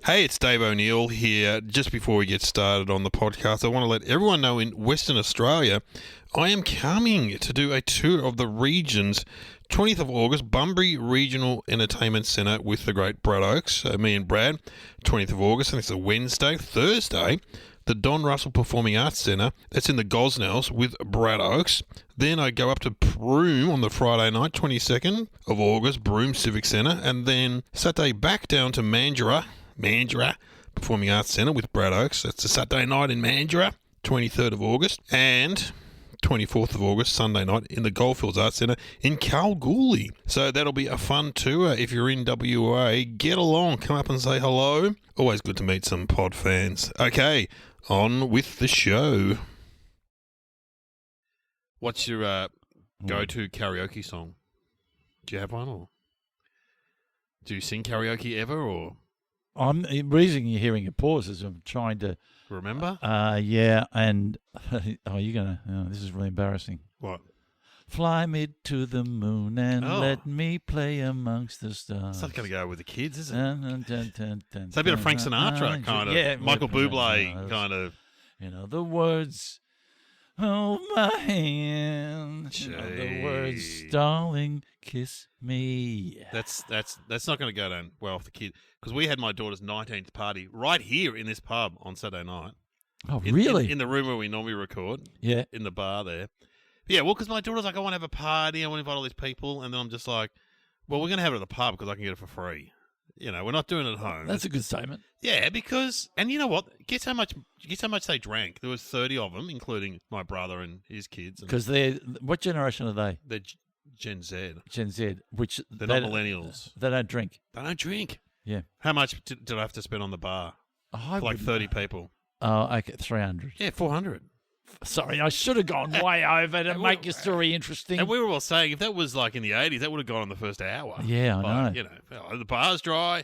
Hey, it's Dave O'Neill here. Just before we get started on the podcast, I want to let everyone know in Western Australia, I am coming to do a tour of the region's 20th of August, Bunbury Regional Entertainment Centre with the great Brad Oakes. Me and Brad, 20th of August, and it's a Wednesday. Thursday, the Don Russell Performing Arts Centre. That's in the Gosnells with Brad Oakes. Then I go up to Broome on the Friday night, 22nd of August, Broome Civic Centre. And then Saturday back down to Mandurah Performing Arts Centre with Brad Oakes. That's a Saturday night in Mandurah, 23rd of August. And 24th of August, Sunday night, in the Goldfields Arts Centre in Kalgoorlie. So that'll be a fun tour. If you're in WA, get along. Come up and say hello. Always good to meet some pod fans. Okay, on with the show. What's your go-to karaoke song? Do you have one, or do you sing karaoke ever, or? The reason you're hearing a pause is I'm trying to remember. Yeah, and this is really embarrassing. What? Fly me to the moon and let me play amongst the stars. It's not going to go with the kids, is it? It's a bit of Frank Sinatra kind of. Yeah, Michael Bublé kind of. You know the words. Hold my hand. You know the words, darling, kiss me. That's not going to go down well with the kid, because we had my daughter's 19th party right here in this pub on Saturday night. Oh, really? In the room where we normally record. Yeah. In the bar there. Yeah, well, because my daughter's like, I want to have a party. I want to invite all these people. And then I'm just like, well, we're going to have it at the pub because I can get it for free. You know, we're not doing it at home. That's a good statement. Yeah, because, and you know what? Guess how much they drank. There was 30 of them, including my brother and his kids. Because what generation are they? They're Gen Z. Gen Z, which they're not millennials. They don't drink. They don't drink. Yeah. How much did I have to spend on the bar? For like 30 people. Oh, okay, 300. Yeah, 400. Sorry, I should have gone way over to make your story interesting. And we were all saying, if that was like in the 80s, that would have gone in the first hour. Yeah, I know. You know, the bar's dry.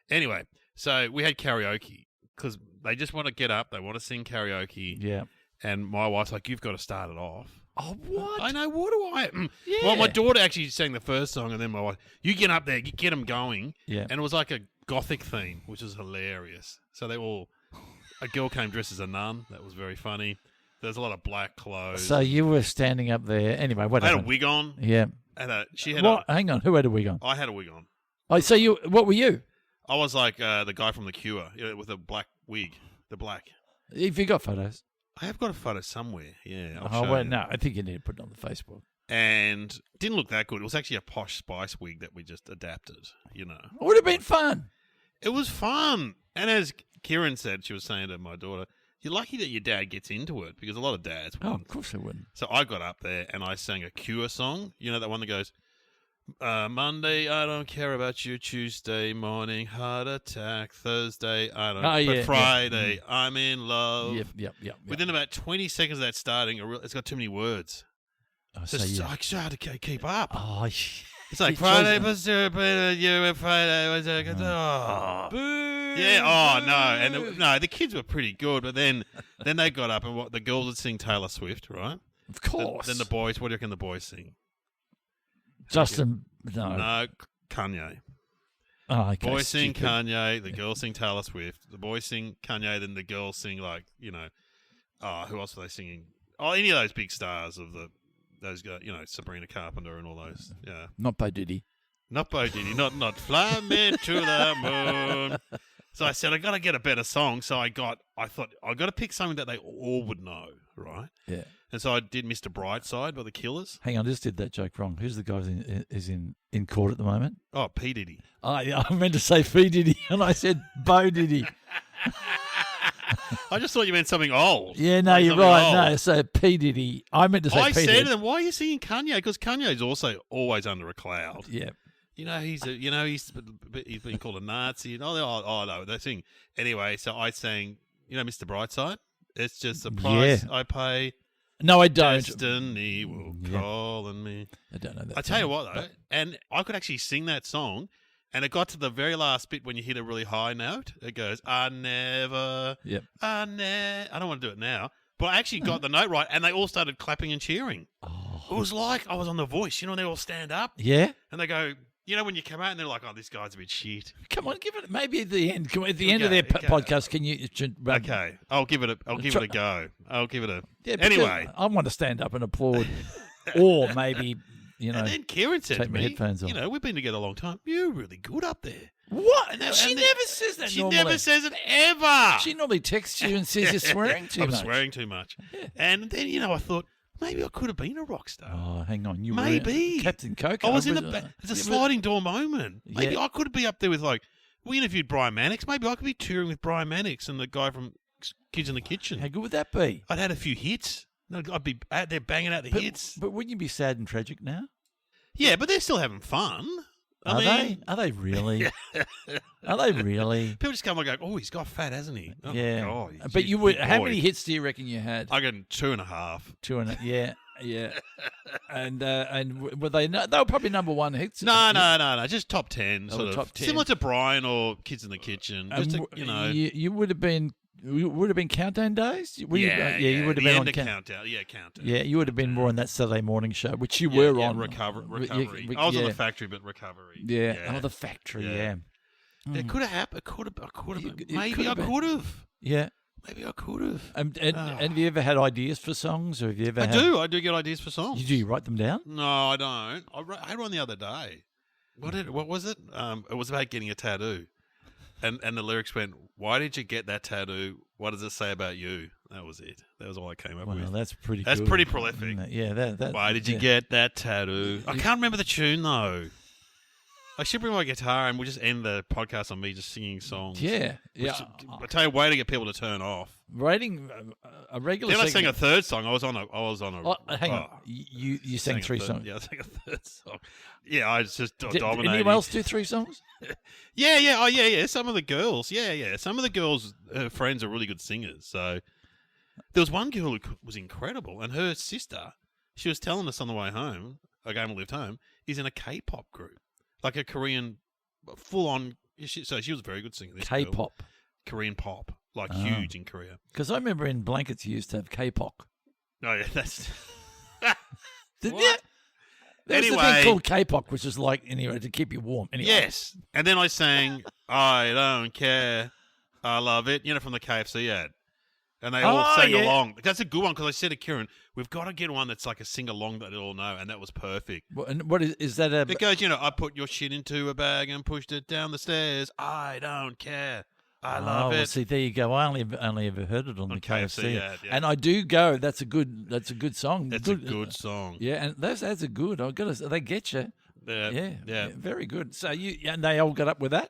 Anyway, so we had karaoke because they just want to get up. They want to sing karaoke. Yeah. And my wife's like, you've got to start it off. Oh, what? I know. What do I? Yeah. Well, my daughter actually sang the first song, and then my wife, you get up there, you get them going. Yeah. And it was like a gothic theme, which was hilarious. So a girl came dressed as a nun. That was very funny. There's a lot of black clothes. So you were standing up there. Anyway, what happened? I had a wig on. Yeah. And she had hang on. Who had a wig on? I had a wig on. Oh, so what were you? I was like the guy from The Cure, with a black wig. The black. Have you got photos? I have got a photo somewhere. Yeah. No. I think you need to put it on the Facebook. And didn't look that good. It was actually a Posh Spice wig that we just adapted, you know. It would have been fun. It was fun. And as Kieran said, she was saying to my daughter, you're lucky that your dad gets into it, because a lot of dads wouldn't. Oh, of course they wouldn't. So I got up there and I sang a Cure song. You know that one that goes, Monday, I don't care about you. Tuesday morning, heart attack. Thursday, I don't. But Friday, I'm in love. Yep. Within about 20 seconds of that starting, it's got too many words. So I just had to keep up. Oh, it's like Friday, Friday was boo. Yeah. Oh no, and the kids were pretty good, but then they got up and the girls would sing Taylor Swift, right? Of course. Then the boys. What do you reckon the boys sing? Justin, no, Kanye. Oh, okay. Boys sing Kanye, the girls sing Taylor Swift. The boys sing Kanye, then the girls sing like, who else are they singing? Oh, any of those big stars of those guys, Sabrina Carpenter and all those. Yeah. Not Bo Diddley. Not Bo Diddley, not Fly Me to the Moon. So I said, I got to get a better song. So I thought, I got to pick something that they all would know, right? Yeah. And so I did Mr. Brightside by the Killers. Hang on, I just did that joke wrong. Who's the guy who's in court at the moment? Oh, P. Diddy. I meant to say P. Diddy, and I said Bo Diddy. I just thought you meant something old. Yeah, no, you're right. Old. No, so P. Diddy. I meant to say P. Diddy. I said to them, why are you singing Kanye? Because Kanye's also always under a cloud. Yeah. He's been called a Nazi. Oh no, they sing. Anyway, so I sang, Mr. Brightside. It's just the price I pay. No, I don't. Destiny will call on me. I don't know that. I tell you what, though, and I could actually sing that song, and it got to the very last bit when you hit a really high note. It goes, I never. Yep. I don't want to do it now, but I actually got the note right, and they all started clapping and cheering. Oh. It was like I was on The Voice. They all stand up. Yeah. And they go, You know, when you come out and they're like, "Oh, this guy's a bit shit." Come on, give it maybe at the end. At the end of Okay, their okay. podcast, can you? Okay, I'll give it a go. I'll give it a. Yeah, Anyway, I want to stand up and applaud, or maybe and then Kieran said take to my me, headphones off. "You know, we've been together a long time. You're really good up there." What? And She then- never says that. She normally. never says it ever. She normally texts you and says you're swearing too I'm much. swearing too much. Yeah. And then I thought maybe I could have been a rock star. Oh, hang on. You Maybe. were Captain Coco. I was in it's a sliding door moment. Maybe Yeah. I could be up there with we interviewed Brian Mannix. Maybe I could be touring with Brian Mannix and the guy from Kids in the Kitchen. How good would that be? I'd had a few hits. I'd be out there banging out the hits. But wouldn't you be sad and tragic now? Yeah, but they're still having fun. Are they? Are they really? Are they really? People just come and go, "Oh, he's got fat, hasn't he?" Oh, Yeah. God, But he's you a would. big How boy. many hits do you reckon you had? I got 2.5. 2 yeah. And were they? They were probably number one hits. No. Just top 10, Oh, sort of top 10. similar to Brian or Kids in the Kitchen. Just You would have been. Would have been Countdown Days. You would have the been end on of Countdown. Yeah, Countdown. Yeah, you would have been more on that Saturday morning show, which you Yeah, were yeah, on. Recovery. Yeah, I was on the Factory, but Recovery. Yeah. Oh, the Factory. Yeah. It could have happened. It could have. It Maybe could I have been. could have. Yeah. Maybe I could have. And have you ever had ideas for songs, or have you ever? I do get ideas for songs. Do you write them down? No, I don't. I had one the other day. What was it? It was about getting a tattoo, and the lyrics went, "Why did you get that tattoo? What does it say about you?" That was it. That was all I came up Well, with. that's pretty. That's good. pretty prolific. Yeah. That. Why did you get that tattoo? I can't remember the tune though. I should bring my guitar and we'll just end the podcast on me just singing songs. Yeah. I tell you, way to get people to turn off. Writing a regular. Then I sang segment- a third song. I was on a. Oh, hang on. You sang 3 songs. Yeah, I sang a third song. Yeah, I was just Did dominating. anyone else do 3 songs? Yeah. Oh, yeah. Some of the girls. Yeah. Some of the girls, her friends are really good singers. So there was one girl who was incredible, and her sister, she was telling us on the way home, I came and lived home, is in a K-pop group, like a Korean, full-on. So she was a very good singer. This girl. K-pop. Korean pop, like huge in Korea. Because I remember in Blankets you used to have K-pop. Oh yeah, that's. Didn't What? you? There was a Anyway. thing called K-pop, which is like anyway to keep you warm. Anyway. Yes, and then I sang "I Don't Care, I Love It," from the KFC ad, and they all sang along. That's a good one because I said to Kieran, "We've got to get one that's like a sing along that they all know," and that was perfect. And what is that? It goes, I put your shit into a bag and pushed it down the stairs. I don't care. I love it. Well, see, there you go. I only ever heard it on the KFC ad, yeah. and I do go. That's a good song. That's a good song. Yeah, and those ads are good. I got to. They get you. Yeah. very good. So and they all got up with that.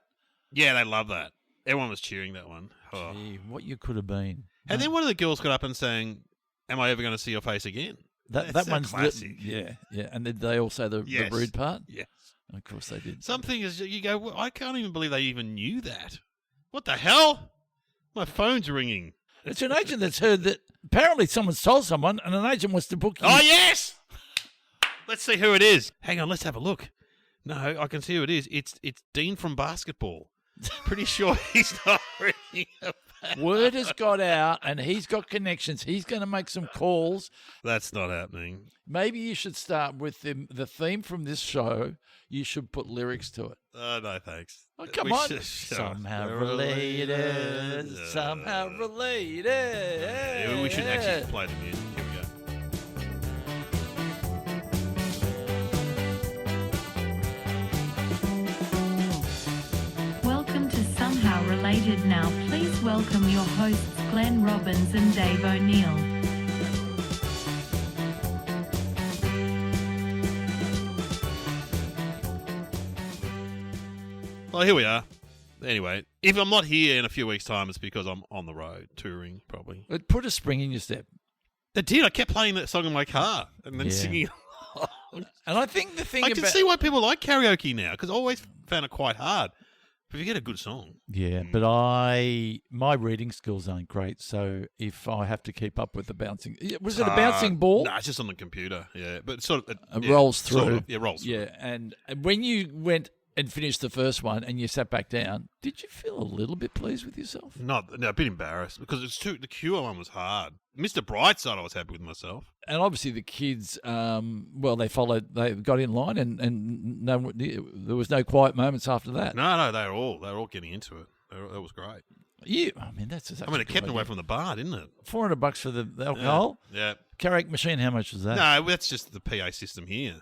Yeah, they love that. Everyone was cheering that one. Oh. Gee, what you could have been. And then one of the girls got up and sang, "Am I ever going to see your face again?" That That's a one's classic. Yeah. And did they all say the rude part? Yes. Of course they did. Something is, you go, well, I can't even believe they even knew that. What the hell? My phone's ringing. It's an agent that's heard that apparently someone's told someone, and an agent wants to book you. Oh, yes! Let's see who it is. Hang on, let's have a look. No, I can see who it is. It's Dean from basketball. Pretty sure he's not ringing a bell. Word has got out, and he's got connections. He's going to make some calls. That's not happening. Maybe you should start with the theme from this show. You should put lyrics to it. No, thanks. Oh, come We on. should- Somehow We're related. Somehow related. Yeah, we should actually play the music. Here we go. Welcome to Somehow Related. Now please welcome your hosts Glenn Robbins and Dave O'Neill. Well, here we are. Anyway, if I'm not here in a few weeks' time, it's because I'm on the road touring, probably. But put a spring in your step. I did. I kept playing that song in my car and then Yeah. singing. And I think the thing I can about... see why people like karaoke now because I always found it quite hard. But if you get a good song. Yeah, but my reading skills aren't great, so if I have to keep up with the bouncing... Was it a bouncing ball? No, it's just on the computer, yeah. But sort of... It rolls through. Sort of, yeah, rolls through. Yeah, and when you went and finished the first one and you sat back down, did you feel a little bit pleased with yourself? No, a bit embarrassed because the cure one was hard. Mr. Brightside, I was happy with myself. And obviously the kids, they got in line and there was no quiet moments after that. No, they were all getting into it. That was great. Yeah, I mean, that's I mean, it kept them away from the bar, didn't it? $400 for the alcohol. Yeah. Karaoke machine, how much was that? No, that's just the PA system here.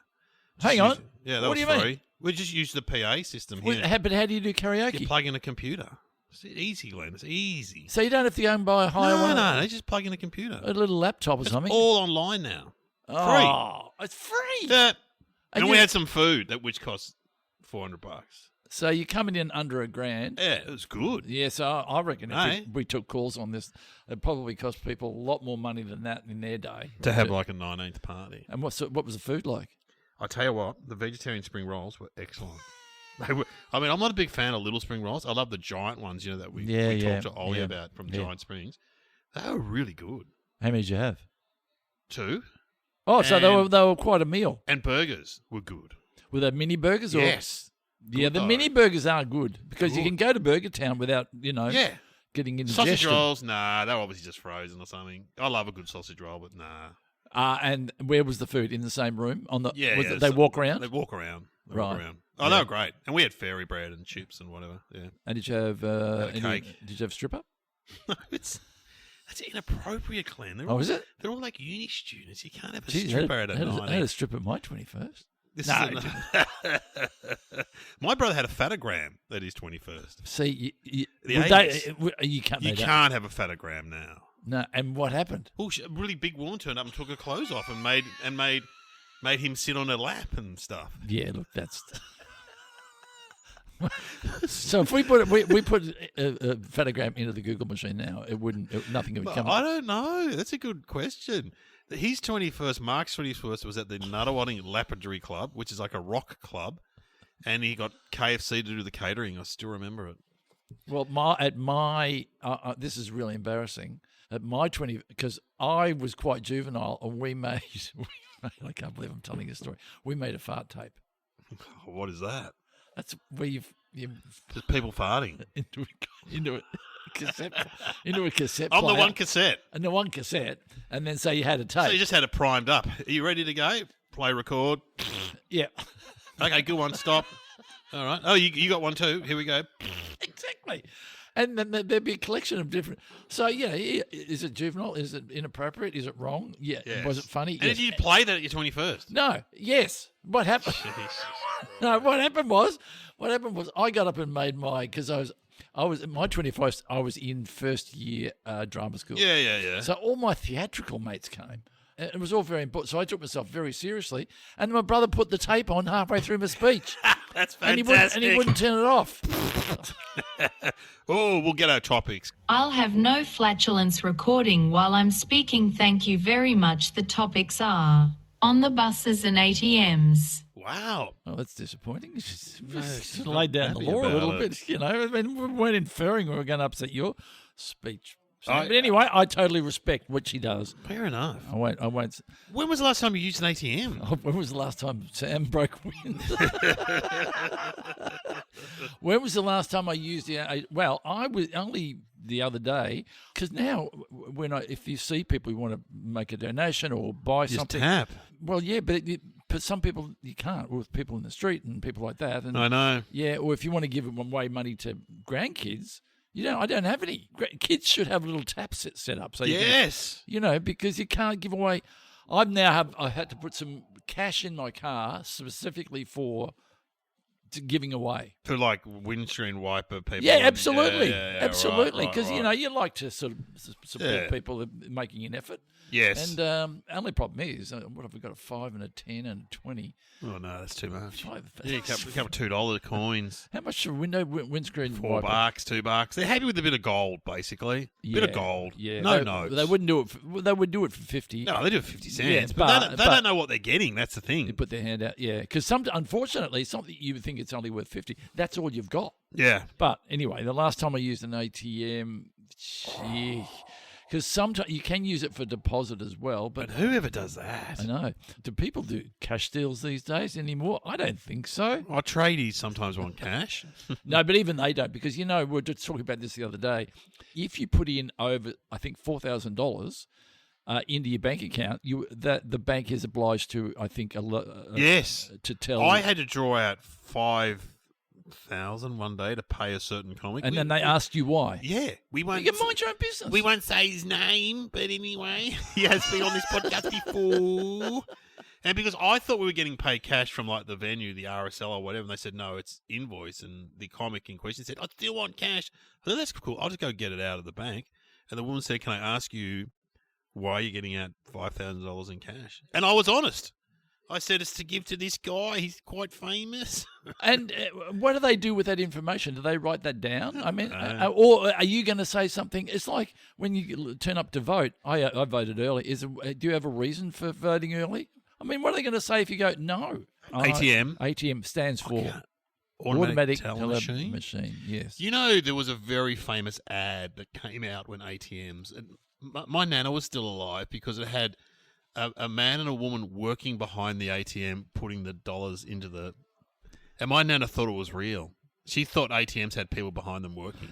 Hang on. Yeah, that What was do you free. mean? We just use the PA system here. But how do you do karaoke? You plug in a computer. It's easy, Glenn. It's easy. So you don't have to go and buy a higher one? No, they just plug in a computer. A little laptop or It's something? all online now. Oh, it's free. Yeah. And we you- had some food which cost $400. So you're coming in under $1,000. Yeah, it was good. Yeah, so I reckon Hey. if we took calls on this, it probably cost people a lot more money than that in their day. To have like a 19th party. And what was the food like? I tell you what, the vegetarian spring rolls were excellent. They were. I mean, I'm not a big fan of little spring rolls. I love the giant ones, that we talked to Ollie about from Giant Springs. They were really good. How many did you have? 2. Oh, so they were quite a meal. And burgers were good. Were they mini burgers? Or? Yes. Yeah, Good the though. mini burgers are good because you Good. can go to Burger Town without, Yeah. getting indigestion. Sausage rolls, nah, they were obviously just frozen or something. I love a good sausage roll, but nah. And where was the food? In the same room? Yeah, They walk around? They walk around. Right. Oh, they were great. And we had fairy bread and chips and whatever. Yeah. And did you have a cake. Did you have stripper? That's inappropriate, Glenn. They're Oh, all, is it? They're all like uni students. You can't have a Jeez, stripper at a I had a stripper at my 21st. This No, is my brother had a fatagram at his 21st. See, The you 80s. can't. You can't have a fatagram now. No, and what happened? Well, a really big woman turned up and took her clothes off and made him sit on her lap and stuff. Yeah, look, that's. So if we put a fatagram into the Google machine now, nothing would come. I don't know. That's a good question. His 21st, Mark's 21st, was at the Nuttawading Lapidary Club, which is like a rock club, and he got KFC to do the catering. I still remember it. Well, this is really embarrassing. At my 20, because I was quite juvenile, and we made. I can't believe I'm telling this story. We made a fart tape. What is that? That's where you Just people farting. into a cassette On the player. one cassette. And the one cassette, and then so you had a tape. So you just had it primed up. Are you ready to go? Play record. Yeah. Okay, good one. Stop. All right. Oh, you got one too. Here we go. Exactly. And then there'd be a collection of different. So, is it juvenile? Is it inappropriate? Is it wrong? Yeah. Yes. Was it funny? And Yes. did you play that at your 21st? No. Yes. What happened? No. What happened was I got up and made because I was at my 21st. I was in first year drama school. Yeah. So all my theatrical mates came. And it was all very important. So I took myself very seriously. And my brother put the tape on halfway through my speech. That's and fantastic. he wouldn't turn it off. Oh, we'll get our topics. I'll have no flatulence recording while I'm speaking. Thank you very much. The topics are on the buses and ATMs. Wow. Oh, that's disappointing. Just not laid down the happy law a little about it. bit, I mean, we weren't inferring we were going to upset your speech. I- But anyway, I totally respect what she does. Fair enough. I won't. When was the last time you used an ATM? When was the last time Sam broke wind? When was the last time I used the? Well, I was only the other day because now if you see people who want to make a donation or buy Just something, tap. well, yeah, but some people you can't with people in the street and people like that. And I know. yeah, or if you want to give away money to grandkids. I don't have any. Kids should have a little tap set up. So Yes. because you can't give away. I had to put some cash in my car specifically for giving away. For like windscreen wiper people. Yeah, and- absolutely, yeah, absolutely. right, Because right. you like to sort of support Yeah. people that are making an effort. Yes. And only problem is, what have we got? A 5 and a 10 and a 20. Oh no, that's too much. Five- Yeah, a couple of $2 coins. How much a windscreen $4, wiper? $2. They're happy with a bit of gold, basically. Bit of gold. Yeah, No they, notes. They wouldn't do it. They would do it for 50. No, they do it 50 cents. Yeah, but they but- don't know what they're getting. That's the thing. You put their hand out, yeah. Because unfortunately, something you would think it's only worth 50. That's all you've got. Yeah. But anyway, the last time I used an ATM, Because sometimes you can use it for deposit as well. But whoever does that? I know. Do people do cash deals these days anymore? I don't think so. Our tradies sometimes want cash. No, but even they don't, because, we were just talking about this the other day. If you put in over, I think, $4,000 into your bank account, the bank is obliged to, I think, yes, to tell. I had to draw out $5,000 one day to pay a certain comic, and then they asked you why. Yeah, we won't. You can mind your own business. We won't say his name, but anyway, he has been on this podcast before. And because I thought we were getting paid cash from like the venue, the RSL or whatever, and they said no, it's invoice. And the comic in question said, I still want cash. I thought, that's cool. I'll just go get it out of the bank. And the woman said, can I ask you why are you getting out $5,000 in cash? And I was honest. I said, it's to give to this guy. He's quite famous. And what do they do with that information? Do they write that down? I mean, or are you going to say something? It's like when you turn up to vote. I voted early. Do you have a reason for voting early? I mean, what are they going to say if you go no? ATM. ATM stands for automatic teller machine. Yes. There was a very famous ad that came out when ATMs. And my nana was still alive because it had a man and a woman working behind the ATM, putting the dollars into the. And my nana thought it was real. She thought ATMs had people behind them working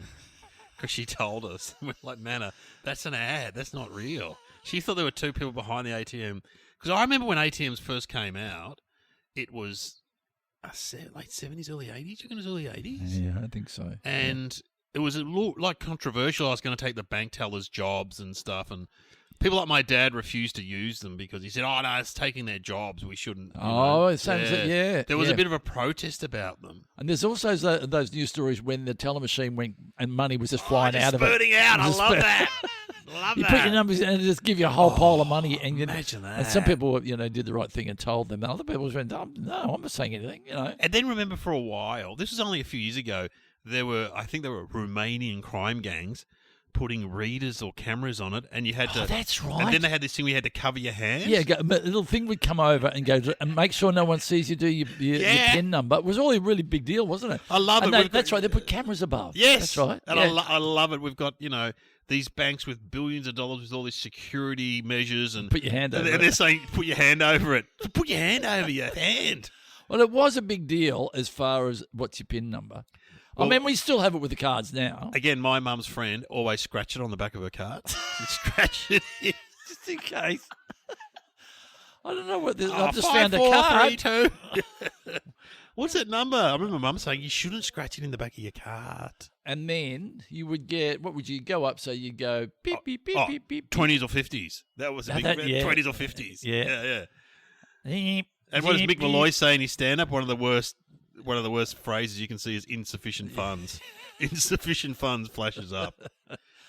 because she told us. We're like, Nana, that's an ad. That's not real. She thought there were two people behind the ATM. Because I remember when ATMs first came out, it was late 70s, early 80s. You reckon it was early 80s? Yeah, I think so. And it was a little controversial. I was going to take the bank tellers' jobs and stuff. And people like my dad refused to use them because he said, oh, no, it's taking their jobs. We shouldn't. It sounds There was a bit of a protest about them. And there's also those news stories when the teller machine went and money was just flying out of it. Spurting out. I love that. You put your numbers in and just give you a whole pile of money. And imagine that. And some people, did the right thing and told them. Other people went, no, I'm not saying anything, And then remember for a while, this was only a few years ago, I think there were Romanian crime gangs putting readers or cameras on it, and you had to. Oh, that's right. And then they had this thing where you had to cover your hands. Yeah, a little thing would come over and go and make sure no one sees you do your PIN number. It was all a really big deal, wasn't it? I love it. That's right. They put cameras above. Yes, that's right. And I love it. We've got these banks with billions of dollars with all these security measures and put your hand over it. And they're saying put your hand over it. Put your hand over your hand. Well, it was a big deal as far as what's your PIN number. Well, I mean, we still have it with the cards now. Again, my mum's friend always scratch it on the back of her card. Scratch it in, just in case. I don't know what this. I've just found a card. 5, 4, 3, 2. What's that number? I remember Mum saying you shouldn't scratch it in the back of your card. And then you would get, what would you go up? So you'd go beep, beep, beep, beep, beep. 20s or 50s. That was a big 20s or 50s. Yeah. And what does Mick Malloy say in his stand-up? One of the worst phrases you can see is insufficient funds. Insufficient funds flashes up.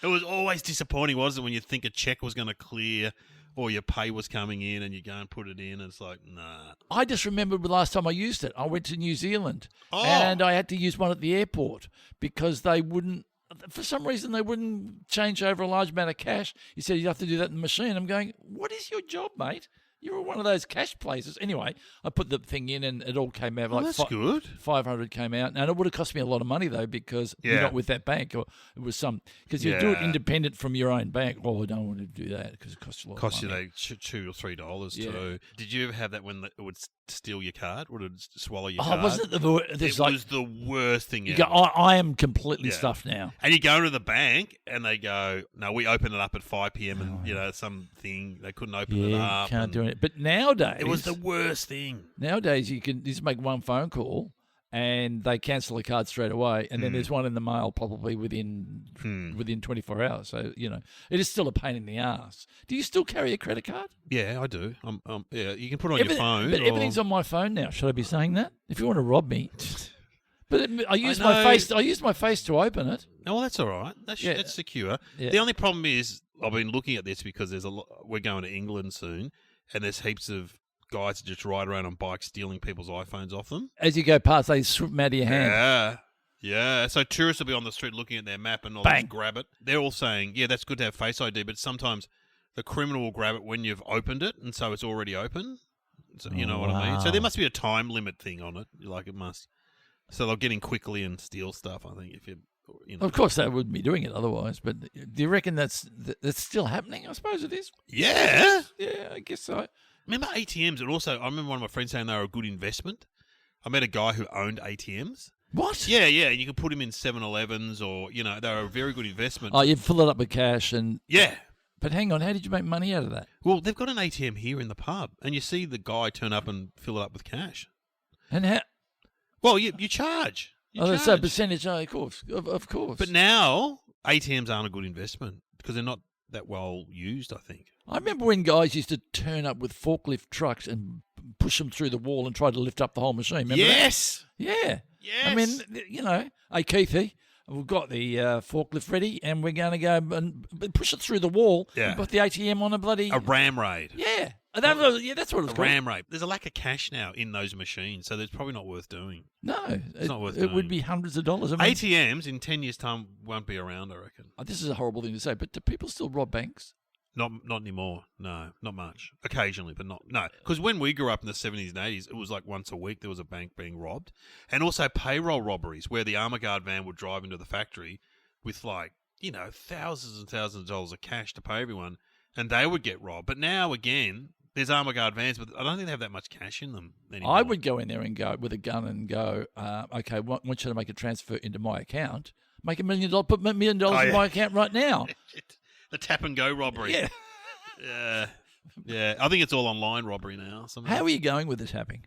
It was always disappointing, wasn't it, when you think a check was going to clear or your pay was coming in and you go and put it in and it's like, nah. I just remembered the last time I used it. I went to New Zealand and I had to use one at the airport because they wouldn't, for some reason, they wouldn't change over a large amount of cash. He said, you have to do that in the machine. I'm going, what is your job, mate? You were one of those cash places. Anyway, I put the thing in and it all came out. That's good. 500 came out. And it would have cost me a lot of money, though, because you're not with that bank. Or it was because you do it independent from your own bank. Oh, I don't want to do that because it costs a lot of money. Costs you like $2 or $3 too. Did you ever have that when it would steal your card? Would it swallow your card? Wasn't it was the worst thing ever. I am completely stuffed now. And you go into the bank and they go, no, we open it up at 5 p.m. and, something, they couldn't open it up. Can't do it. But nowadays... It was the worst thing. Nowadays, you can just make one phone call and they cancel the card straight away. And then there's one in the mail probably within 24 hours. So, it is still a pain in the ass. Do you still carry a credit card? Yeah, I do. You can put it on your phone. But everything's on my phone now. Should I be saying that? If you want to rob me... But I used my face. I used my face to open it. Oh, well, that's all right. That's secure. Yeah. The only problem is I've been looking at this because we're going to England soon, and there's heaps of guys that just ride around on bikes stealing people's iPhones off them. As you go past, they strip them out of your hand. Yeah. So tourists will be on the street looking at their map and all just grab it. They're all saying, yeah, that's good to have Face ID, but sometimes the criminal will grab it when you've opened it, and so it's already open. So you know what I mean? So there must be a time limit thing on it. Like it must. So they'll get in quickly and steal stuff, I think, Of course, they wouldn't be doing it otherwise. But do you reckon that's still happening? I suppose it is. Yeah. Yeah, I guess so. Remember ATMs, and also I remember one of my friends saying they were a good investment. I met a guy who owned ATMs. What? Yeah. You could put him in 7-Elevens or, they were a very good investment. Oh, you fill it up with cash and... Yeah. But hang on, how did you make money out of that? Well, they've got an ATM here in the pub, and you see the guy turn up and fill it up with cash. And how... Well, you charge. That's a percentage, of course. Of course. But now, ATMs aren't a good investment because they're not that well used, I think. I remember when guys used to turn up with forklift trucks and push them through the wall and try to lift up the whole machine. Remember Yes. that? Yeah. Yes. I mean, hey, Keithy, we've got the forklift ready and we're going to go and push it through the wall and put the ATM on a bloody... A ram raid. Yeah. That's what it was called. Ram raid. There's a lack of cash now in those machines, so it's probably not worth doing. No. It's not worth it doing. would be hundreds of dollars. I mean, ATMs in 10 years' time won't be around, I reckon. This is a horrible thing to say, but do people still rob banks? Not anymore. No, not much. Occasionally, but not. No, because when we grew up in the 70s and 80s, it was like once a week there was a bank being robbed. And also payroll robberies where the armor guard van would drive into the factory with thousands and thousands of dollars of cash to pay everyone, and they would get robbed. But now, again, there's armor guard vans, but I don't think they have that much cash in them anymore. I would go in there and go with a gun and go, okay, I want you to make a transfer into my account. Make $1 million, put $1 million in my account right now. The tap and go robbery. Yeah. Yeah. I think it's all online robbery now. Somehow. How are you going with the tapping?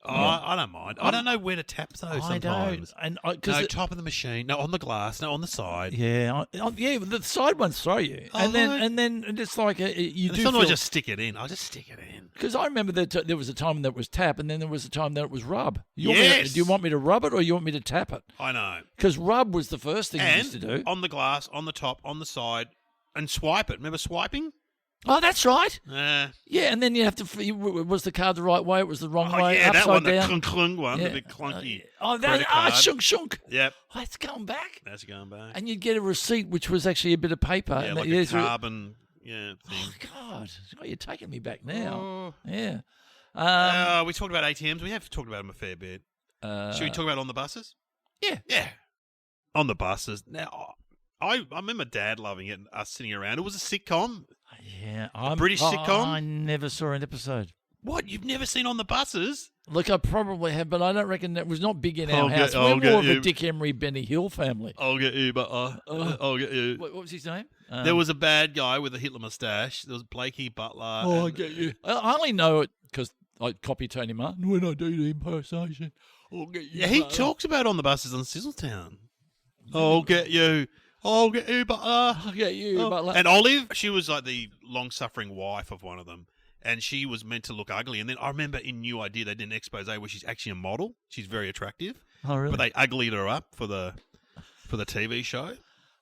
Oh, I don't mind. I don't know where to tap those sometimes. I don't. No, top of the machine. No, on the glass. No, on the side. Yeah, the side ones throw you, and then it's like you do. Sometimes I just stick it in. I'll just stick it in. Because I remember that there was a time that was tap, and then there was a time that it was rub. Do you want me to rub it or you want me to tap it? I know. Because rub was the first thing you used to do. On the glass, on the top, on the side, and swipe it. Remember swiping? Oh, that's right. Yeah, and then you have to. Was the card the right way? It was the wrong way. Yeah, upside that one, down. the clunk one, the big clunky. Shunk shunk. Yep. Oh, it's going back. That's going back. And you'd get a recit, which was actually a bit of paper. Yeah, like a carbon. Yeah. Thing. Oh God, you're taking me back now. Oh. Yeah. We talked about ATMs. We have talked about them a fair bit. Should we talk about on the buses? Yeah. Yeah. On the buses. Now, I remember Dad loving it and us sitting around. It was a sitcom. Yeah. British sitcom. I never saw an episode. What? You've never seen on the buses? Look, I probably have, but I don't reckon that was not big in our house. We're more of a Dick Emery, Benny Hill family. I'll get you, but I'll get you. What was his name? There was a bad guy with a Hitler moustache. There was Blakey Butler. I get you. I only know it because I copy Tony Martin when I do the impersonation. I'll get you. Yeah, he talks about it on the buses on Sizzletown. I'll get you. I'll get you, Butler. I'll get you, Butler. And Olive, she was like the long-suffering wife of one of them. And she was meant to look ugly. And then I remember in New Idea, they did an expose where she's actually a model. She's very attractive. Oh, really? But they uglied her up for the TV show.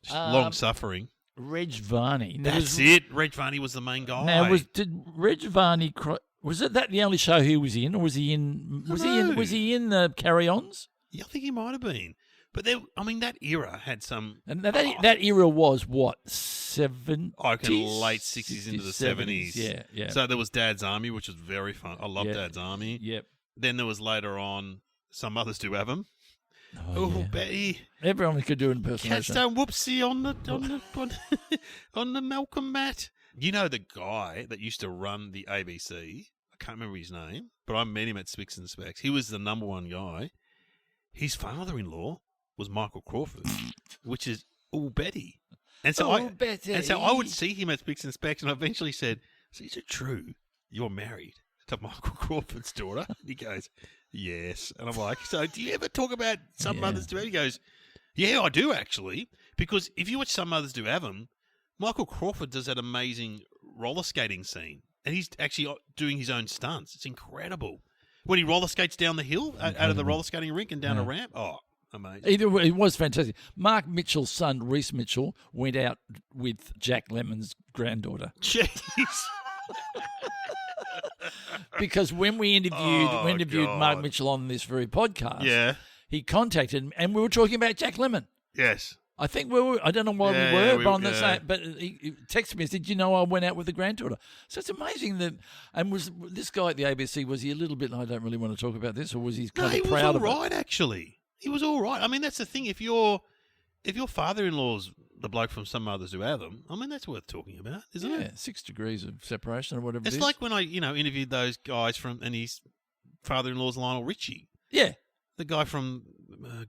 Long-suffering. Reg Varney. That's it. Reg Varney was the main guy. Now, did Reg Varney... Was it that the only show he was in? Or was he in... Was he in the Carry-Ons? Yeah, I think he might have been. But that era had some... And that era was what? 70s? I reckon late 60s into the 70s. Yeah. So there was Dad's Army, which was very fun. I love Dad's Army. Yep. Then there was later on, Some Mothers Do Have 'Em. Oh, yeah. Betty. Everyone could do an impersonation. Catstone whoopsie on the Malcolm mat. You know the guy that used to run the ABC? I can't remember his name, but I met him at Spicks and Specs. He was the number one guy. His father-in-law was Michael Crawford, which is Betty. And so Betty. And so I would see him at Spicks and Specs, and I eventually said, "So is it true you're married to Michael Crawford's daughter?" And he goes, "Yes." And I'm like, "So do you ever talk about Some Mothers Do Have 'Em?" He goes, "Yeah, I do actually, because if you watch Some Mothers Do Have 'Em, Michael Crawford does that amazing roller skating scene, and he's actually doing his own stunts. It's incredible. When he roller skates down the hill out of the roller skating rink and down a ramp, amazing. It was fantastic. Mark Mitchell's son, Reese Mitchell, went out with Jack Lemmon's granddaughter. Jeez. Because when we interviewed Mark Mitchell on this very podcast, he contacted him, and we were talking about Jack Lemmon. Yes. I think I don't know why we were, but on the same. But he texted me and said, "Did you know I went out with the granddaughter?" So it's amazing that. And was this guy at the ABC? Was he a little bit? I don't really want to talk about this, or was he kind of proud of it? He was all right, actually. He was all right. I mean, that's the thing. If you're if your father-in-law's the bloke from Some Mothers Who Have Them, I mean, that's worth talking about, isn't it? Yeah, 6 degrees of separation or whatever It's it is. like when I, interviewed those guys and his father-in-law's Lionel Richie. Yeah. The guy from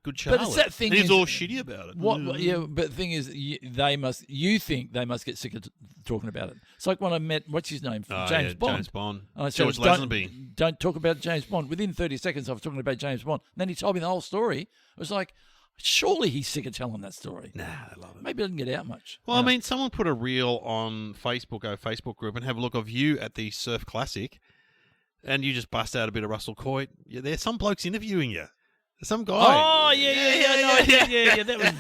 Good Charlotte. But it's that thing. He's all shitty about it. But the thing is, you think they must get sick of talking about it. It's like when I met, what's his name? James Bond. James Bond. I said, George Lazenby. Don't talk about James Bond. Within 30 seconds, I was talking about James Bond. And then he told me the whole story. It was like, surely he's sick of telling that story. Nah, I love it. Maybe it didn't get out much. Well, I mean, someone put a reel on Facebook, our Facebook group, and have a look of you at the Surf Classic, and you just bust out a bit of Russell Coit. Yeah, there's some blokes interviewing you. Some guy. Oh, yeah. That was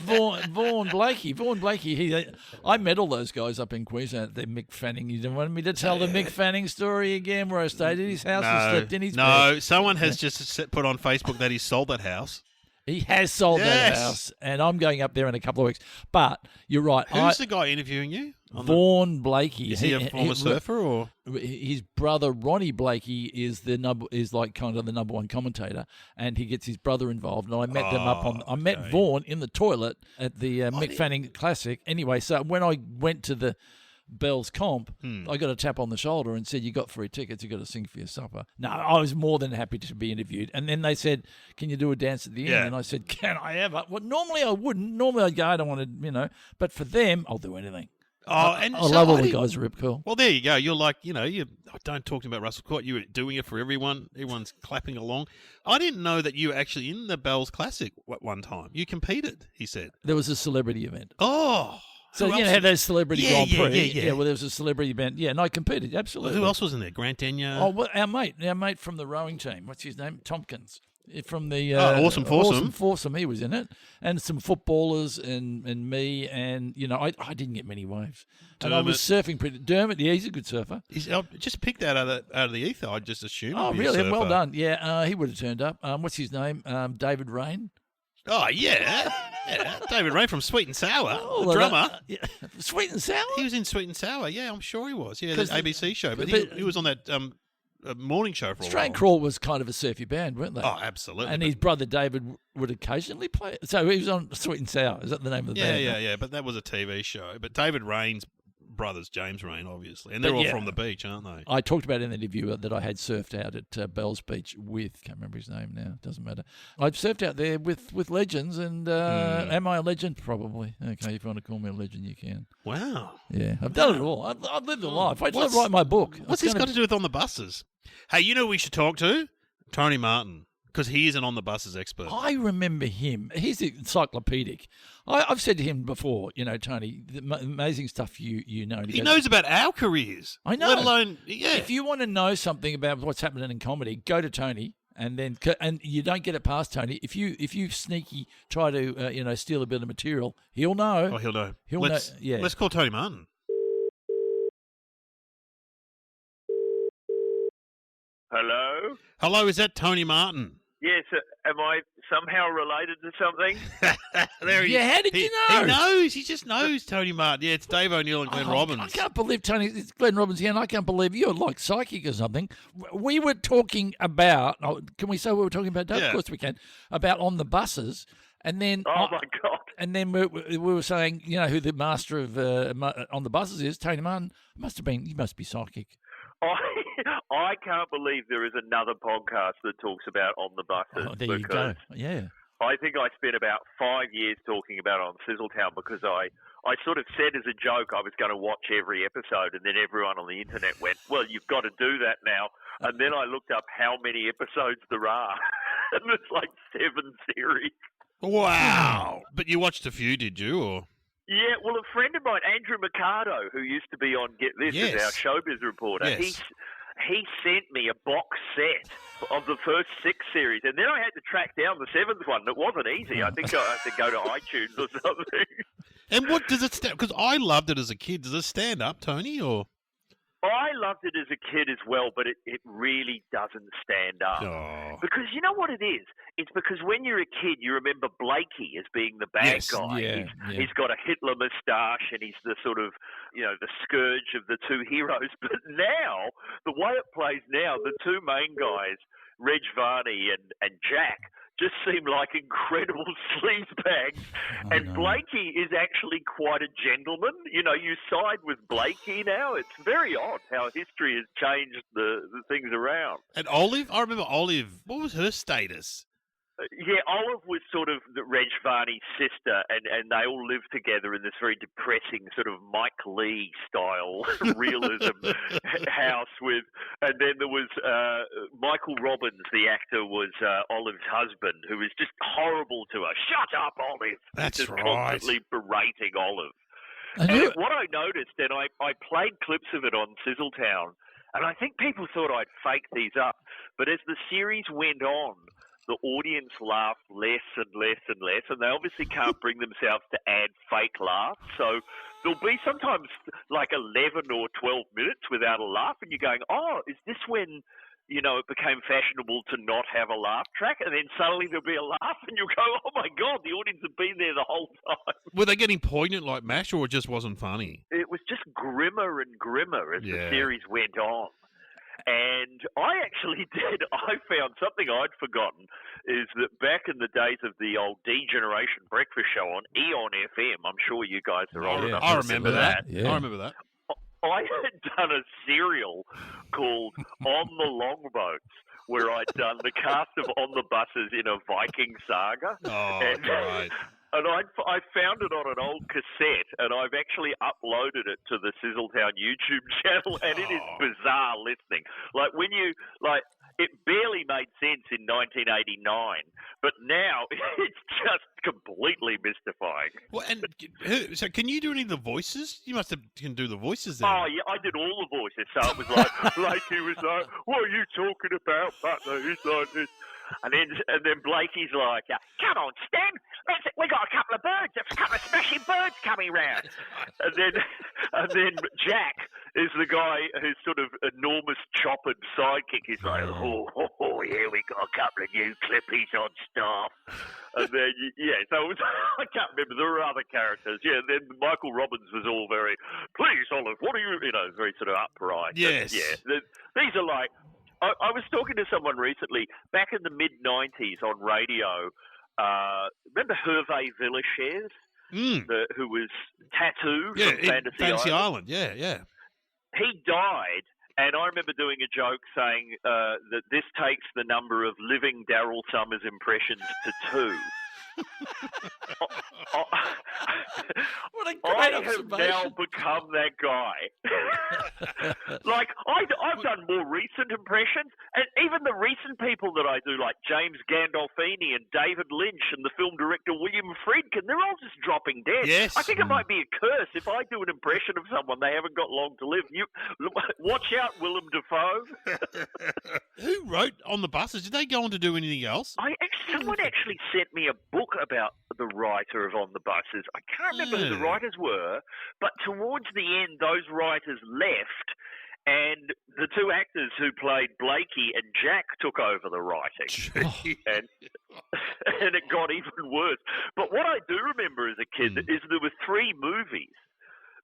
Vaughan Blakey. Vaughan Blakey. I met all those guys up in Queensland. The Mick Fanning. You don't want me to tell the Mick Fanning story again, where I stayed at his house and slept in his bed? No, someone has just put on Facebook that he sold that house. He has sold that house, and I'm going up there in a couple of weeks. But you're right. Who's the guy interviewing you? Vaughan Blakey. Is he a former surfer, or his brother Ronnie Blakey is like kind of the number one commentator, and he gets his brother involved. And I met them up on. I met Vaughan in the toilet at the Mick Fanning Classic. Anyway, so when I went to the Bell's comp, I got a tap on the shoulder and said, "You got free tickets. You got to sing for your supper." No, I was more than happy to be interviewed. And then they said, "Can you do a dance at the end?" Yeah. And I said, "Can I ever?" Well, normally I wouldn't. Normally I'd go, I don't want to, but for them, I'll do anything. I love all the guys who rip cool. Well, there you go. You're like, you don't talk about Russell Court. You were doing it for everyone. Everyone's clapping along. I didn't know that you were actually in the Bells Classic at one time. You competed, he said. There was a celebrity event. Oh. So, had those celebrity Grand Prix. Yeah. Well, there was a celebrity event. Yeah, and I competed, absolutely. Who else was in there? Grant Denyer? Oh, well, our mate from the rowing team. What's his name? Tompkins. From the Awesome Foursome. Awesome Foursome, he was in it. And some footballers and me, and, I didn't get many waves. And I was surfing pretty. Dermot, yeah, he's a good surfer. I just picked that out of the ether. I just assumed. Oh, he'd be really? a surfer. Well done. Yeah, he would have turned up. What's his name? David Rain. Oh, yeah. David Ray from Sweet and Sour, Oh, the drummer. Sweet and Sour? He was in Sweet and Sour. Yeah, I'm sure he was. Yeah, the ABC show. But he was on that morning show for a while. Strain Crawl was kind of a surfy band, weren't they? Oh, absolutely. And his brother David would occasionally play. So he was on Sweet and Sour. Is that the name of the band? Yeah. But that was a TV show. But David Rain's brothers, James Rain, obviously. And they're all from the beach, aren't they? I talked about in the interview that I had surfed out at Bell's Beach with, can't remember his name now, doesn't matter. I've surfed out there with legends, and am I a legend? Probably. Okay, if you want to call me a legend, you can. Wow. Yeah, I've done it all. I've lived a life. I just write my book. What's this got to do with on the buses? Hey, you know who we should talk to? Tony Martin. Because he is an on the buses expert. I remember him. He's encyclopedic. I've said to him before, Tony, the amazing stuff you know. He knows about our careers. I know. Let alone, If you want to know something about what's happening in comedy, go to Tony, and you don't get it past Tony. If you sneaky try to steal a bit of material, he'll know. Oh, he'll know. Know. Yeah. Let's call Tony Martin. Hello? Hello, is that Tony Martin? Yes, am I somehow related to something? How did you know? He knows. He just knows Tony Martin. Yeah, it's Dave O'Neill and Glenn Robbins. I can't believe Tony. It's Glenn Robbins again. I can't believe you're like psychic or something. We were talking about. Can we say we were talking about, Dave? Yeah. Of course we can. About on the buses. And then, Oh, my God. And then we were saying, who the master of on the buses is, Tony Martin. You must be psychic. I can't believe there is another podcast that talks about on the buses. Oh, there you go. Yeah. I think I spent about 5 years talking about it on Sizzletown because I sort of said as a joke I was going to watch every episode, and then everyone on the internet went, well, you've got to do that now. And then I looked up how many episodes there are, and it's like 7 series. Wow. But you watched a few, did you? Or Yeah, well, a friend of mine, Andrew Mercado, who used to be on Get This as our showbiz reporter, he sent me a box set of the first 6 series, and then I had to track down the 7th one. It wasn't easy. I think I had to go to iTunes or something. And what does it stand? Because I loved it as a kid. Does it stand up, Tony? Or I loved it as a kid as well, but it really doesn't stand up. Oh. Because you know what it is? It's because when you're a kid, you remember Blakey as being the bad guy. Yeah, He's got a Hitler moustache, and he's the sort of, the scourge of the two heroes. But now, the way it plays now, the two main guys, Reg Varney and Jack, just seem like incredible sleazebags. And Blakey is actually quite a gentleman. You know, you side with Blakey now. It's very odd how history has changed the things around. And Olive, I remember Olive. What was her status? Yeah, Olive was sort of Reg Varney's sister, and they all lived together in this very depressing sort of Mike Lee style realism house with, and then there was Michael Robbins, the actor, was Olive's husband, who was just horrible to her. Shut up, Olive! That's just right. Constantly berating Olive. And what I noticed, and I played clips of it on Sizzletown, and I think people thought I'd fake these up, but as the series went on, the audience laughed less and less and less, and they obviously can't bring themselves to add fake laughs. So there'll be sometimes like 11 or 12 minutes without a laugh, and you're going, oh, is this when, you know, it became fashionable to not have a laugh track? And then suddenly there'll be a laugh, and you'll go, oh, my God, the audience have been there the whole time. Were they getting poignant like MASH, or it just wasn't funny? It was just grimmer and grimmer as the series went on. And I actually I found something I'd forgotten, is that back in the days of the old D-Generation breakfast show on Eon FM, I'm sure you guys are old enough to remember that. Yeah. I remember that. I had done a serial called On the Longboats, where I'd done the cast of On the Buses in a Viking saga. Oh, right. And I found it on an old cassette, and I've actually uploaded it to the Sizzletown YouTube channel, and it is bizarre listening. Like, it barely made sense in 1989, but now it's just completely mystifying. Well, and so can you do any of the voices? You can do the voices then. Oh, yeah, I did all the voices. So it was like, he was like, what are you talking about, Butler? He's like this. And then Blakey's like, come on, Stan, we got a couple of birds, a couple of smashing birds coming round. And then Jack is the guy who's sort of enormous choppered sidekick. He's like, oh, yeah, we got a couple of new clippies on staff. And then, so it was, I can't remember, there were other characters. Yeah, and then Michael Robbins was all very, please, Olive, what are you, very sort of upright. Yes. And, these are like, I was talking to someone recently, back in the mid-90s on radio. Remember Hervé Villechaize, who was Tattoo from Fantasy Island? Yeah. He died, and I remember doing a joke saying that this takes the number of living Daryl Summers impressions to 2. What a great I have now become that guy. Like, I've done more recent impressions, and even the recent people that I do, like James Gandolfini and David Lynch and the film director William Friedkin, they're all just dropping dead. Yes. I think it might be a curse. If I do an impression of someone, they haven't got long to live. You watch out, Willem Dafoe. Who wrote On the Buses? Did they go on to do anything else? Someone actually sent me a book about the writer of On the Buses. I can't remember who the writers were, but towards the end, those writers left, and the two actors who played Blakey and Jack took over the writing. and it got even worse. But what I do remember as a kid is there were 3 movies.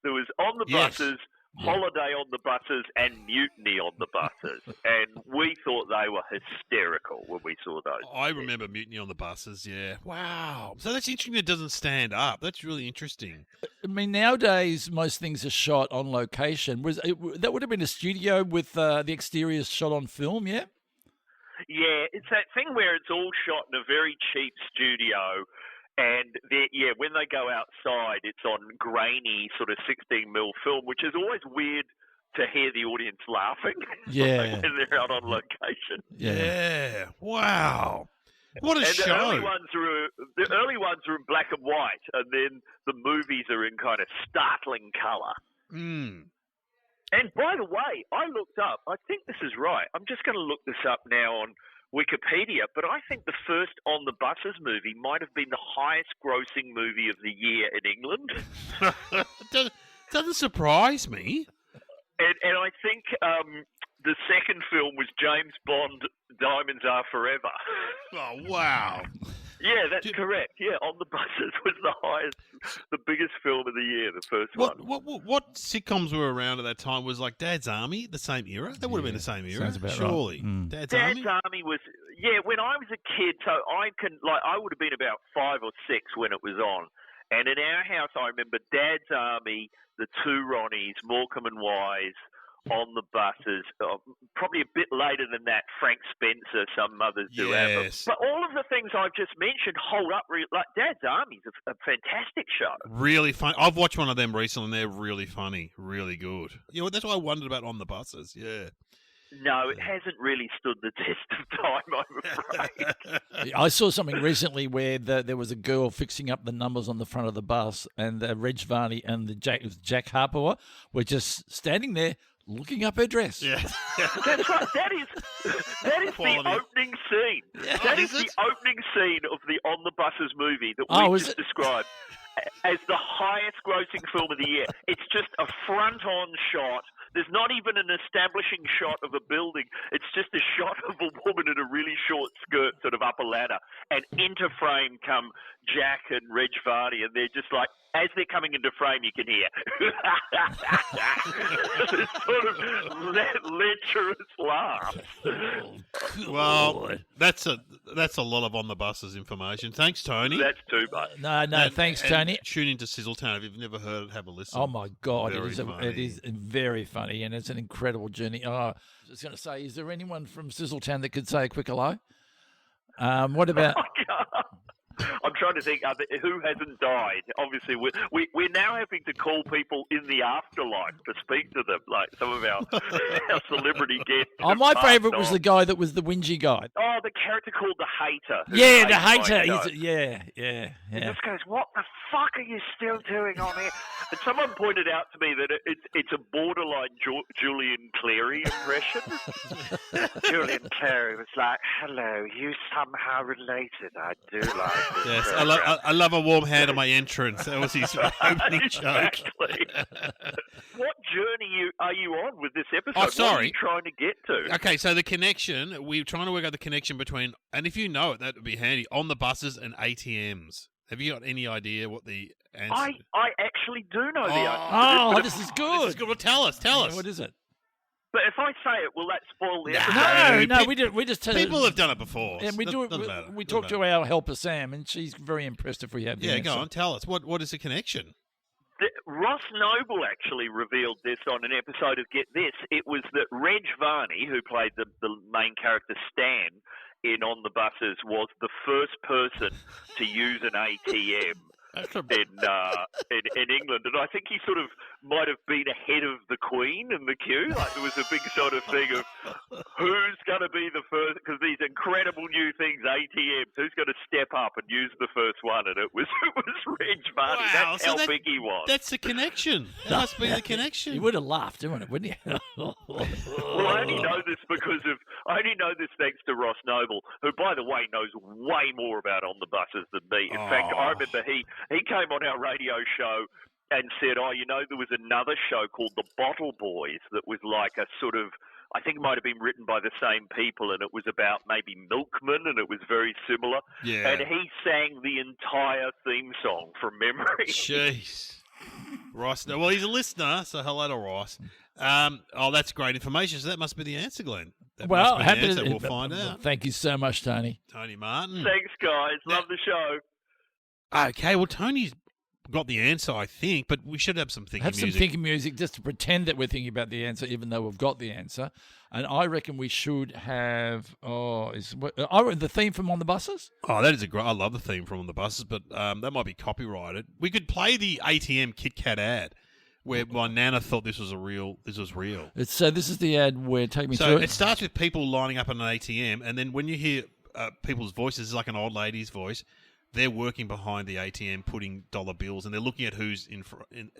There was On the Buses, Holiday on the Buses, and Mutiny on the Buses. And we thought they were hysterical when we saw those. I remember Mutiny on the Buses, yeah. Wow. So that's interesting that it doesn't stand up. That's really interesting. I mean, nowadays, most things are shot on location. That would have been a studio with the exteriors shot on film, yeah? Yeah, it's that thing where it's all shot in a very cheap studio. And when they go outside, it's on grainy sort of 16mm film, which is always weird to hear the audience laughing. Yeah, when they're out on location. Yeah. Wow. What a show! The early ones are in black and white, and then the movies are in kind of startling colour. And by the way, I looked up. I think this is right. I'm just going to look this up now on Wikipedia, but I think the first On the Buses movie might have been the highest grossing movie of the year in England. Doesn't surprise me. And I think the second film was James Bond, Diamonds Are Forever. Oh, wow. Yeah, that's correct. Yeah, On the Buses was the biggest film of the year, the first one. What sitcoms were around at that time? Was like Dad's Army, the same era? That would have been the same era, sounds about surely. Right. Dad's Army was, Yeah, when I was a kid, so I would have been about 5 or 6 when it was on. And in our house, I remember Dad's Army, the Two Ronnies, Morecambe and Wise on the buses. Probably a bit later than that, Frank Spencer, some mothers do have them. But all of the things I've just mentioned hold up. Like Dad's Army is a fantastic show. Really fun. I've watched one of them recently, and they're really funny, really good. You know, that's what I wondered about on the buses. Yeah. No, it hasn't really stood the test of time, I'm afraid. I saw something recently where there was a girl fixing up the numbers on the front of the bus, and Reg Varney and Jack Harper were just standing there looking up her dress. Yeah. That's right. That is the opening scene. Yeah. That is the opening scene of the On the Buses movie that we just described as the highest grossing film of the year. It's just a front-on shot. There's not even an establishing shot of a building. It's just a shot of a woman in a really short skirt, sort of up a ladder. And into frame come Jack and Reg Varney, and they're just like, as they're coming into frame, you can hear this sort of lecherous laugh. Well, that's a lot of On the Buses information. Thanks, Tony. That's too much. No, thanks, Tony. Tune into Sizzletown. If you've never heard it, have a listen. Oh, my God. It is very funny, and it's an incredible journey. Oh, I was going to say, is there anyone from Sizzletown that could say a quick hello? What about... I'm trying to think who hasn't died. Obviously, we're now having to call people in the afterlife to speak to them, like some of our celebrity guests. Oh, my favourite was the guy that was the whingy guy. Oh, the character called the Hater. Yeah, the Hater. Yeah. He just goes, "What the fuck are you still doing on here?" And someone pointed out to me that it's a borderline Julian Clary impression. Julian Clary was like, "Hello, you somehow related. I do like." Yes, I love a warm hand on my entrance. That was his opening joke. Exactly. What journey are you on with this episode? Oh, sorry. What are you trying to get to? Okay, so the connection, we're trying to work out the connection between, and if you know it, that would be handy, on the buses and ATMs. Have you got any idea what the answer is? I actually do know the answer. Oh, this is good. This is good. Well, tell us. What is it? But if I say it, will that spoil the episode? No, we just tell people have done it before. And we do it. We talk to our helper Sam, and she's very impressed if we have. Yeah, go on, tell us what is the connection. Ross Noble actually revealed this on an episode of Get This. It was that Reg Varney, who played the main character Stan in On the Buses, was the first person to use an ATM in England, and I think he sort of might have been ahead of the Queen in the queue. Like there was a big sort of thing of who's going to be the first, because these incredible new things, ATMs, who's going to step up and use the first one, and it was Reg Varney. Wow, that's how big he was. That's the connection. That must be the connection. You would have laughed, wouldn't you? Well, I only know this thanks to Ross Noble, who, by the way, knows way more about On the Buses than me. In fact, I remember he came on our radio show and said, there was another show called The Bottle Boys that was like a sort of, I think it might have been written by the same people, and it was about maybe milkmen, and it was very similar. Yeah. And he sang the entire theme song from memory. Jeez. Ross, well, he's a listener, so hello to Ross. That's great information. So that must be the answer, Glenn. Well, happy we'll find out. Thank you so much, Tony. Tony Martin. Thanks, guys. Love the show. Okay, well, Tony's got the answer, I think, but we should have some thinking music. Have some thinking music just to pretend that we're thinking about the answer, even though we've got the answer. And I reckon we should have the theme from On the Buses. Oh, that is I love the theme from On the Buses, but that might be copyrighted. We could play the ATM Kit Kat ad, where my nana thought this was real. So this is the ad where take me through it. So it starts with people lining up at an ATM, and then when you hear people's voices, like an old lady's voice, they're working behind the ATM, putting dollar bills, and they're looking at who's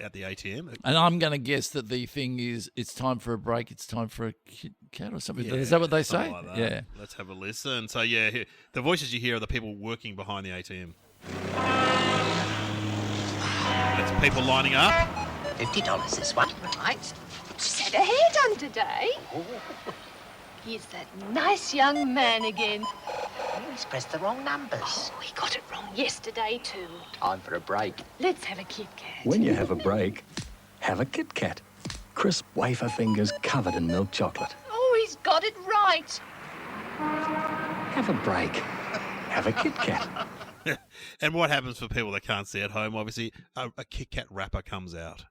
at the ATM. And I'm going to guess that the thing is, it's time for a break. It's time for a Kit Kat or something. Is that what they say? Like that. Yeah. Let's have a listen. So the voices you hear are the people working behind the ATM. That's people lining up. $50 this one. Right. She's had her hair done today. Here's that nice young man again. He's pressed the wrong numbers. Oh, he got it wrong yesterday too. Time for a break. Let's have a Kit Kat. When you have a break, have a Kit Kat. Crisp wafer fingers covered in milk chocolate. Oh, he's got it right. Have a break. Have a Kit Kat. And what happens for people that can't see at home? Obviously, a Kit Kat wrapper comes out.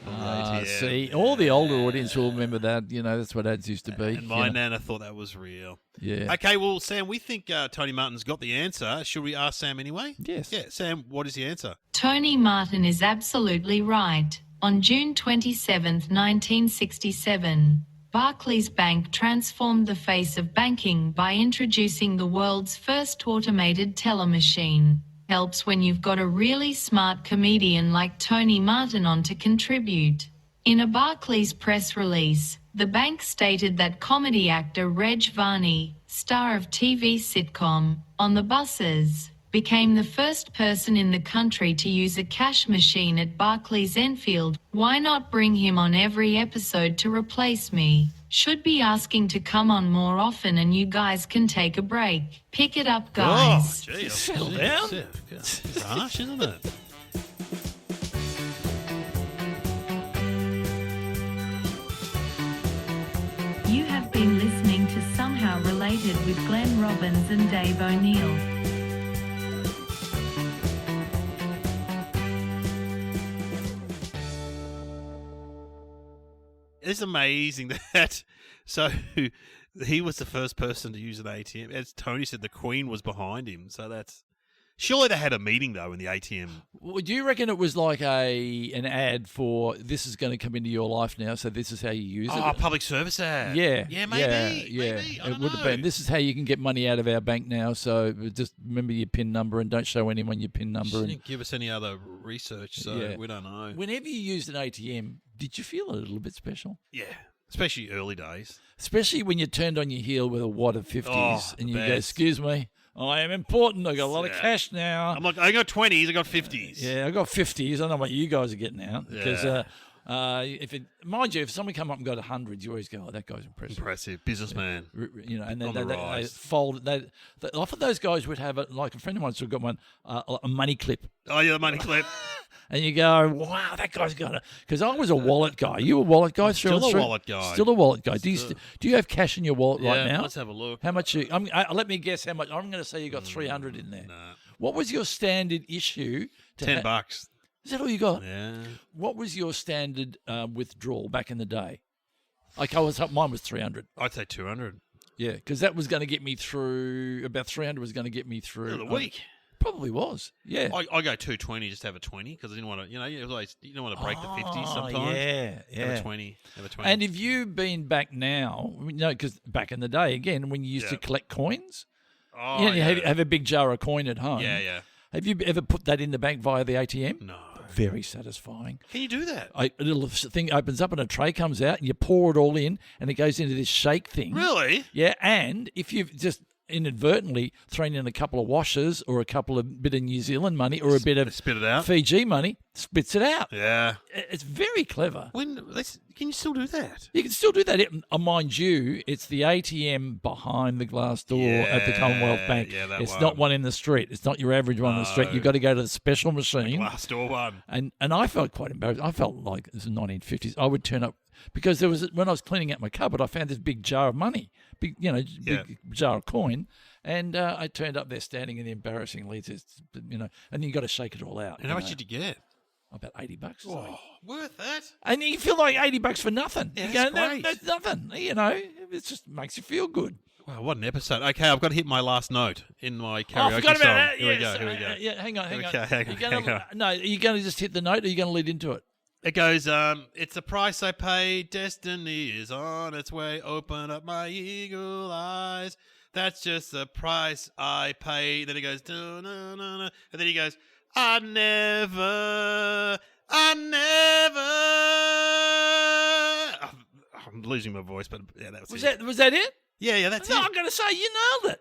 On the ATM. See, all the older audience will remember that. That's what ads used to be. And my nana thought that was real. Yeah. Okay, well, Sam, we think Tony Martin's got the answer. Should we ask Sam anyway? Yes. Yeah, Sam, what is the answer? Tony Martin is absolutely right. On June 27, 1967, Barclays Bank transformed the face of banking by introducing the world's first automated teller machine. Helps when you've got a really smart comedian like Tony Martin on to contribute. In a Barclays press release, the bank stated that comedy actor Reg Varney, star of TV sitcom On the Buses, became the first person in the country to use a cash machine at Barclays Enfield. Why not bring him on every episode to replace me? Should be asking to come on more often and you guys can take a break. Pick it up, guys. Oh, gee, Settle down. It's harsh, isn't it? You have been listening to Somehow Related with Glenn Robbins and Dave O'Neill. It's amazing that. So he was the first person to use an ATM. As Tony said, the Queen was behind him. So that's. Surely they had a meeting, though, in the ATM. Would you reckon it was like an ad for this is going to come into your life now, so this is how you use it? Oh, a public service ad. Yeah. Yeah, maybe. Yeah. Maybe. I It don't would have know. been. This is how you can get money out of our bank now, so just remember your PIN number and don't show anyone your PIN She number. And, didn't give us any other research, so Yeah. we don't know. whenever you used an ATM, did you feel a little bit special? Yeah, especially early days. Especially when you turned on your heel with a wad of 50s Oh, and the you go, best. excuse me, I am important. I got a lot of Yeah. cash now. I'm like, I got 20s, I got 50s. Yeah, I got 50s. I don't know what you guys are getting out because mind you, if someone come up and got 100s, you always go, "Oh, that guy's impressive." Impressive. Businessman. And then On the they rise. fold. They often those guys would have it. Like a friend of mine's still got one, a money clip. Oh, yeah, the money clip. And you go, wow, that guy's got it. Because I was a wallet guy. You a wallet guy? Still through and a through? wallet guy. Still a wallet guy. Do you have cash in your wallet right Yeah, now? let's have a look. How much? Let me guess how much. I'm going to say you got 300 in there. Nah. What was your standard issue? To $10. Is that all you got? Yeah. What was your standard withdrawal back in the day? Mine was 300. I'd say 200. Yeah, because that was going to get me through. About 300 was going to get me through The week. Probably was. Yeah. I go 220 just to have a 20 because I didn't want to, you don't want to break the 50s Oh, sometimes. Yeah. Have a 20. Have a 20. And if you've been back now, because back in the day, again, when you used to collect coins, oh, you yeah. have a big jar of coin at home. Yeah. Have you ever put that in the bank via the ATM? No. Very satisfying. Can you do that? A little thing opens up and a tray comes out and you pour it all in and it goes into this shake thing. Really? Yeah, and if you've just inadvertently thrown in a couple of washers or a couple of bit of New Zealand money or a bit of Spit it out. Fiji money, spits it out. Yeah. It's very clever. Can you still do that? You can still do that. Mind you, it's the ATM behind the glass door at the Commonwealth Bank. Yeah, that it's one. not one in the street. It's not your average one in the street. You've got to go to the special machine. Glass door one. And I felt quite embarrassed. I felt like it was the 1950s. I would turn up because there was when I was cleaning out my cupboard, I found this big jar of money, big jar of coin, and I turned up there standing in the embarrassingly, and then you got to shake it all out. And how much did you get? About $80. Oh, worth that. And you feel like $80 for nothing. Yeah, You that's go, great. That's nothing. It just makes you feel good. Wow, what an episode. Okay, I've got to hit my last note in my karaoke Oh, I forgot song. about that. Here we Yes. go, here we go. Yeah, hang on. Okay, hang on. No, are you going to just hit the note or are you going to lead into it? It goes, it's a price I pay, destiny is on its way, open up my eagle eyes. That's just the price I pay. Then it goes, and then he goes, I'm losing my voice, but yeah, that was it. Was that it? Yeah, that's No, it. I'm going to say you nailed it.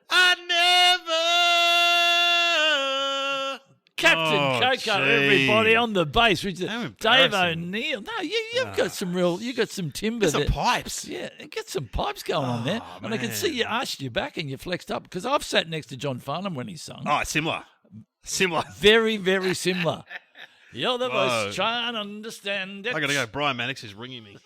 Captain Coco, gee. everybody on the bass, which is How Dave embarrassing. O'Neill. No, you've got some timber. There's some there. pipes. Yeah, get some pipes going on there. And I can see man. you arched your back and you flexed up because I've sat next to John Farnham when he sung. Oh, similar. Very, very similar. You're the Whoa. voice trying to understand it. I got to go. Brian Mannix is ringing me.